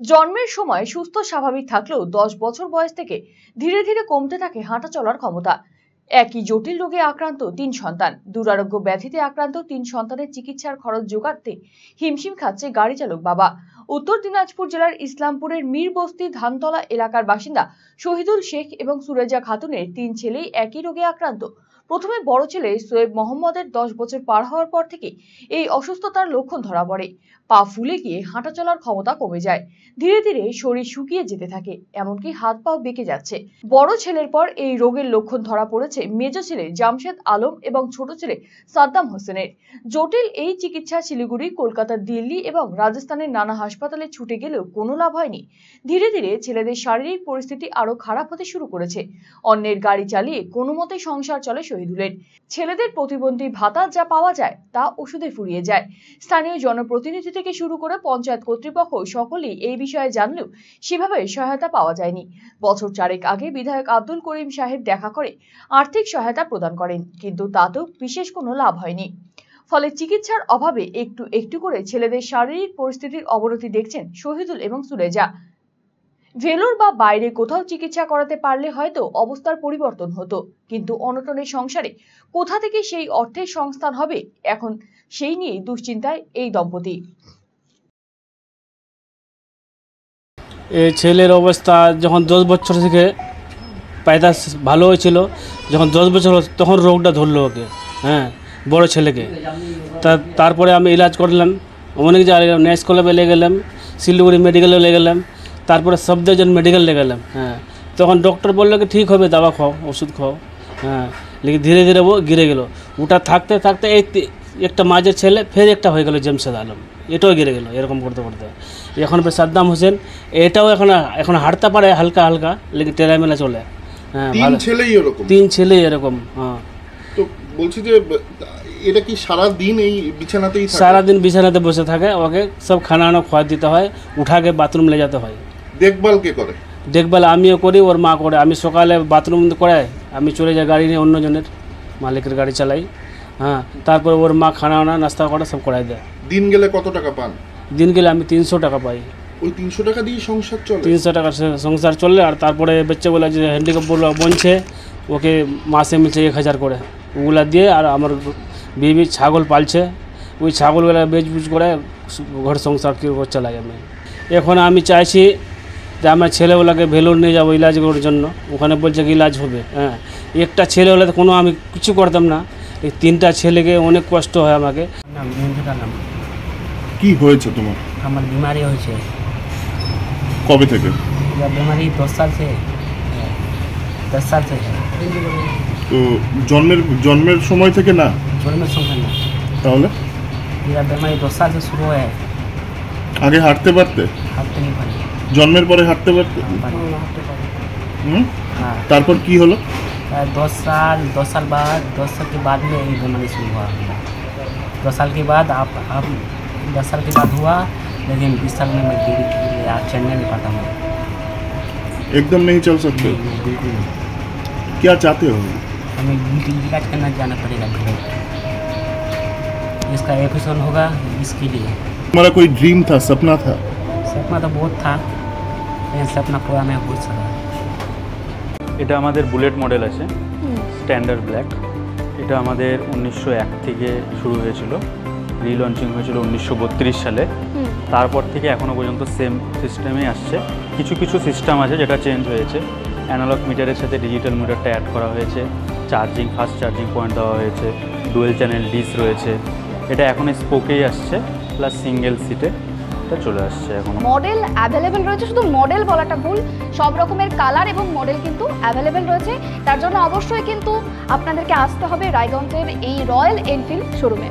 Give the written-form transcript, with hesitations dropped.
জন্মের সময় সুস্থ স্বাভাবিক থাকলেও 10 বছর বয়স থেকে ধীরে ধীরে কমতে থাকে হাঁটা চলার ক্ষমতা। একই জটিল রোগে আক্রান্ত 3 সন্তান, দুরারোগ্য ব্যাধিতে আক্রান্ত 3 সন্তানের চিকিৎসার খরচ জোগাড়তে হিমশিম খাচ্ছে গাড়ি চালক বাবা। উত্তর দিনাজপুর জেলার ইসলামপুরের মীরবস্তি ধানতলা এলাকার বাসিন্দা শহীদুল শেখ এবং সুরেজা খাতুনের 3 ছেলেই একই রোগে আক্রান্ত। প্রথমে বড় ছেলে সোয়েব মোহাম্মদের 10 বছর পার হওয়ার পর থেকে এই অসুস্থতার লক্ষণ ধরা পড়ে। পা ফুলে গিয়ে হাঁটা চলার ক্ষমতা কমে যায়, ধীরে ধীরে শরীর শুকিয়ে যেতে থাকে, এমনকি হাত পাও বেঁকে যাচ্ছে। বড় ছেলের পর এই রোগের লক্ষণ ধরা পড়েছে মেজ ছেলে জামশেদ আলম এবং ছোট ছেলে সাদ্দাম হোসেনের। জটিল এই চিকিৎসা শিলিগুড়ি, কলকাতা, দিল্লি এবং রাজস্থানের নানা হাসপাতালে ছুটে গেলেও কোনো লাভ হয়নি। ধীরে ধীরে ছেলেদের শারীরিক পরিস্থিতি আরো খারাপ হতে শুরু করেছে। অন্যের গাড়ি চালিয়ে কোনো মতে সংসার চলে শহীদুলের। ছেলেদের প্রতিবন্ধী ভাতা যা পাওয়া যায় তা ওষুধে ফুরিয়ে যায়। স্থানীয় জনপ্রতিনিধি থেকে শুরু করে পঞ্চায়েত কর্তৃপক্ষ সকলেই এই বিষয়ে জানলেও সেভাবে সহায়তা পাওয়া যায়নি। বছর 4 আগে বিধায়ক আব্দুল করিম সাহেব দেখা করে আর্থিক সহায়তা প্রদান করেন, কিন্তু তাতেও বিশেষ কোনো লাভ হয়নি। ফলে চিকিৎসার অভাবে একটু একটু করে ছেলেদের শারীরিক পরিস্থিতির অবনতি দেখছেন শহীদুল এবং সুরেজা। ভেলোর বা বাইরে কোথাও চিকিৎসা করাতে পারলে হয়তো অবস্থার পরিবর্তন হতো, কিন্তু অনটনের সংসারে কোথা থেকে সেই অর্থের সংস্থান হবে, এখন সেই নিয়ে দুশ্চিন্তায় এই দম্পতি। এই ছেলের অবস্থা যখন 10 বছর থেকে পায়দা ভালো হয়েছিল, যখন 10 বছর তখন রোগটা ধরলো ওকে, হ্যাঁ, বড় ছেলেকে। তারপরে আমি ইলাজ করলাম, অনেক জায়গায় ন্যাস কলেজে লেগে গেলাম, শিলিগুড়ি মেডিকেলে লেগে গেলাম, তারপরে সবদের মেডিকেল লেগে গেলাম। হ্যাঁ, তখন ডক্টর বললো কি ঠিক হবে, দাবা খাও, ওষুধ খাও। হ্যাঁ, লেকিন ধীরে ধীরে ও গিরে গেল। ওটা থাকতে থাকতে এই একটা মাঝের ছেলে ফের একটা হয়ে গেল জামশেদ আলম, এটাও গিরে গেল। এরকম করতে করতে এখন সাদ্দাম হোসেন, এটাও এখন হাঁটতে পারে হালকা হালকা, লেকিন টেরামেলা চলে। হ্যাঁ, 3 ছেলেই এরকম। হ্যাঁ, তো বলছি যে এটা কি সারাদিন এই বিছানাতেই থাকে? সারাদিন বিছানাতে বসে থাকে, ওকে সব খানা খাওয়া দিতে হয়, উঠাকে বাথরুম লে যেতে হয়। দেখভাল কে করে? দেখভাল আমিও করি, ওর মা করে। আমি সকালে বাথরুম করে আমি চলে যাই গাড়ি নিয়ে, অন্যজনের মালিকের গাড়ি চালাই। হ্যাঁ, তারপর ওর মা খানা নাস্তা করে সব করাই দেয়। দিন গেলে কত টাকা পান? দিন গেলে আমি 300 টাকা পাই। ওই 300 টাকা দিয়ে সংসার চলে? 300 টাকা সংসার চলে। আর তারপরে বাচ্চা বলে যে হ্যান্ডিক্যাপ বলছে, ওকে মাসে মিলছে 1000 করে, ওগুলা দিয়ে। আর আমার বিবি ছাগল পালছে, ওই ছাগলগুলা বেচবুচ করে ঘর সংসার কী চালাই আমি। এখন আমি চাইছি যে আমার ছেলেগুলোকে ভেলোর নিয়ে যাবো ইলাজ করার জন্য, ওখানে বলছে কি ইলাজ হবে। হ্যাঁ, একটা ছেলে হলে তো কোনো আমি কিছু করতাম না, এই 3টা ছেলেকে অনেক কষ্ট হয় আমাকে। কি হয়েছে তোমার? আমার बीमारी হয়েছে। কবে থেকে? बीमारी 10 साल से 10 साल से। তো জন্মের সময় থেকে না? জন্মের সময় না। তাহলে मेरा बीमारी 10 साल से शुरू हुआ है। আগে হাঁটতে পারতে? হাঁটতে नहीं पारी। জন্মের পরে হাঁটতে পারতে? हाँ, তারপর কি হলো? 10 साल बाद 10 साल के बाद में ये बीमारी शुरू हुआ। 10 साल के बाद आप 10 साल के बाद हुआ, लेकिन 20 साल में मैं चलने नहीं पाता हूँ। एकदम नहीं चल सकते? बिल्कुल नहीं। क्या चाहते हो? हमें इलाज करना जाना पड़ेगा घर। इसका ऑपरेशन होगा, इसके लिए। तुम्हारा कोई ड्रीम था, सपना था? सपना तो बहुत था, लेकिन सपना पूरा नहीं हो सका। এটা আমাদের বুলেট মডেল আছে, স্ট্যান্ডার্ড ব্ল্যাক। এটা আমাদের 1901 থেকে শুরু হয়েছিল, রিলঞ্চিং হয়েছিল 1932 সালে। তারপর থেকে এখনও পর্যন্ত সেম সিস্টেমেই আসছে। কিছু কিছু সিস্টেম আছে যেটা চেঞ্জ হয়েছে। অ্যানালগ মিটারের সাথে ডিজিটাল মিটারটা অ্যাড করা হয়েছে, চার্জিং ফাস্ট চার্জিং পয়েন্ট দেওয়া হয়েছে, ডুয়েল চ্যানেল ডিস রয়েছে। এটা এখন স্পোকেই আসছে, প্লাস সিঙ্গেল সিটে এটা চলে আসছে। এখন মডেল অ্যাভেলেবেল রয়েছে, শুধু মডেল বলাটা ভুল, সব রকমের কালার এবং মডেল কিন্তু অ্যাভেলেবেল রয়েছে। তার জন্য অবশ্যই কিন্তু আপনাদেরকে আসতে হবে রায়গঞ্জের এই রয়্যাল এনফিল্ড শোরুমে।